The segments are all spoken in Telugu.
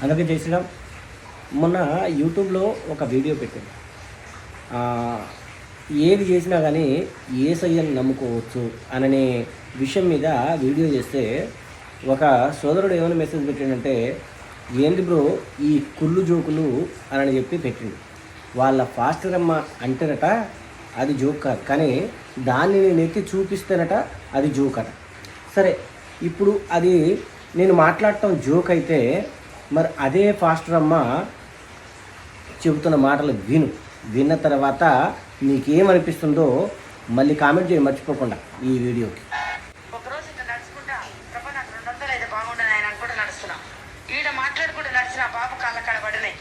అందరికీ జై శ్రీరామ్. మొన్న యూట్యూబ్లో ఒక వీడియో పెట్టాను. ఏది చేసినా కానీ యేసయ్యను నమ్ముకోవచ్చు అననే విషయం మీద వీడియో చేస్తే ఒక సోదరుడు ఏమైనా మెసేజ్ పెట్టాడంటే, ఏంది బ్రో ఈ కుళ్ళు జోకులు అని చెప్పి పెట్టిండు. వాళ్ళ ఫాస్టర్ అమ్మ అంటేనట అది జోక్ కాదు, కానీ దాన్ని నేను ఎత్తి చూపిస్తేనట అది జోక్ అట. సరే, ఇప్పుడు అది నేను మాట్లాడటం జోక్ అయితే మరి అదే ఫాస్టర్ అమ్మ చెబుతున్న మాటలు విన్న తర్వాత నీకేమనిపిస్తుందో మళ్ళీ కామెంట్ చేయి మర్చిపోకుండా ఈ వీడియోకి. ఒకరోజు ఇంకా నడుచుకుంటా ప్రభా నాకు 200 అయితే బాగుండదు ఆయన అనుకుంటూ నడుస్తున్నా. ఈడ మాట్లాడుకుంటూ నడిచిన బాబు కాళ్ళ కాడ పడినాయి.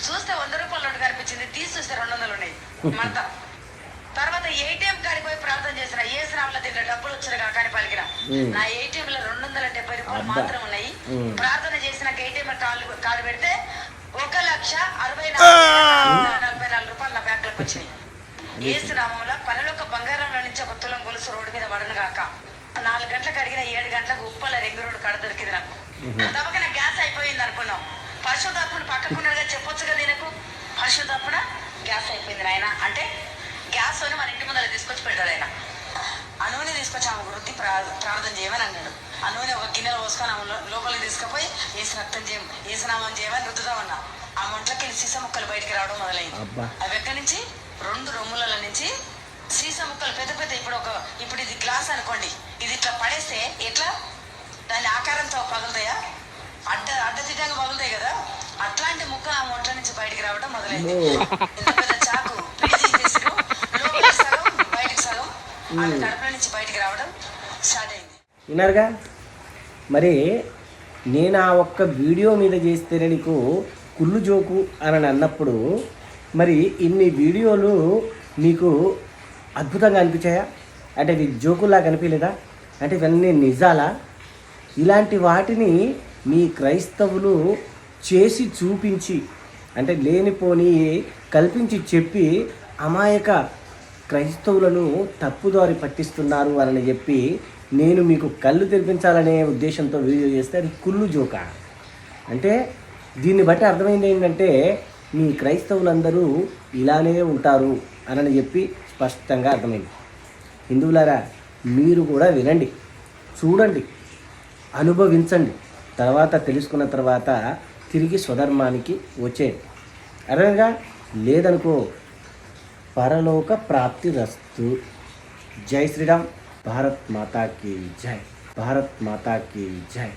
చూస్తే 100 రూపాయల నోటు కనిపించింది, తీసి చూస్తే 200 ఉన్నాయి మంత. తర్వాత ఏటీఎం కాడికి పోయి ప్రార్థన చేసిన, ఏ శ్రావణ దీంట్లో డబ్బులు వచ్చిన కానీ పలికిన నా ఏటీఎం లో 270 రూపాయలు మాత్రం ఉన్నాయి. ప్రార్థన చేసిన ఏటీఎం కార్డు పెడితే 1,64,44 రూపాయలు నా బ్యాంక్ లోకి వచ్చినాయి. ఏసు నామంలో పనిలోక బంగారంలో నుంచి ఒక తులం గొలుసు రోడ్డు మీద పడను కాక 4 గంటలకు అడిగిన 7 గంటలకు ఉప్పల రింగు రోడ్డు కడ దొరికింది నాకు. తప్పక నా గ్యాస్ అయిపోయింది అనుకున్నాం. పరిశుద్ధాత్ముడు పక్కకున్నదిగా చెప్పొచ్చు కదా, దీనికి పరిశుద్ధాత్ముడ గ్యాస్ అయిపోయింది నాయన అంటే గ్యాస్ అని మన ఇంటి ముందర తీసుకొచ్చి పెడతాడు ఆయన. ఆ నూనె తీసుకొచ్చి ఆమె వృత్తి ప్రార్థన చేయమని అన్నాడు. ఆ నూనె ఒక గిన్నెలో పోసుకొని ఆమె లోపలికి తీసుకుపోయి ఏసు రక్తం ఏసునామం చేయమని రుద్దుదామన్నా. ఆ మంటలకి సీస ముక్కలు బయటికి రావడం మొదలైంది. అవి ఎక్కడి నుంచి 2 రొమ్ముల నుంచి సీస ముక్కలు పెద్ద పెద్ద. ఇప్పుడు ఇది గ్లాస్ అనుకోండి, ఇది ఇట్లా పడేస్తే ఎట్లా దాని ఆకారంతో పగులుతాయా, అడ్డదిడ్డంగా పగులుతాయి కదా, అట్లాంటి ముక్క ఆ మంటల నుంచి బయటికి రావడం మొదలైంది. ఇంత పెద్ద చాకు లోపలికి సగం బయటికి సగం ఆమె కడుపుల నుంచి బయటికి రావడం స్టార్ట్ అయింది. విన్నారుగా? మరి నేను ఆ ఒక్క వీడియో మీద చేస్తేనే నీకు కుళ్ళు జోకు అని అన్నప్పుడు మరి ఇన్ని వీడియోలు నీకు అద్భుతంగా అనిపించాయా? అంటే ఇది జోకుల్లా కనిపించలేదా? అంటే ఇవన్నీ నిజాలా? ఇలాంటి వాటిని మీ క్రైస్తవులు చేసి చూపించి, అంటే లేనిపోని కల్పించి చెప్పి అమాయక క్రైస్తవులను తప్పుదారి పట్టిస్తున్నారు అని చెప్పి నేను మీకు కళ్ళు తెరిపించాలనే ఉద్దేశంతో వీడియో చేస్తే అది కుళ్ళు జోకా. అంటే దీన్ని బట్టి అర్థమైంది ఏంటంటే మీ క్రైస్తవులందరూ ఇలానే ఉంటారు అని చెప్పి స్పష్టంగా అర్థమైంది. హిందువులారా, మీరు కూడా వినండి, చూడండి, అనుభవించండి. తర్వాత తెలుసుకున్న తర్వాత తిరిగి స్వధర్మానికి వచ్చేయండి. అర్థంగా లేదనుకో పరలోక ప్రాప్తి రస్తు. జై శ్రీరామ్. భారత్ మాతా కీ జై. భారత్ మాతా కీ జై.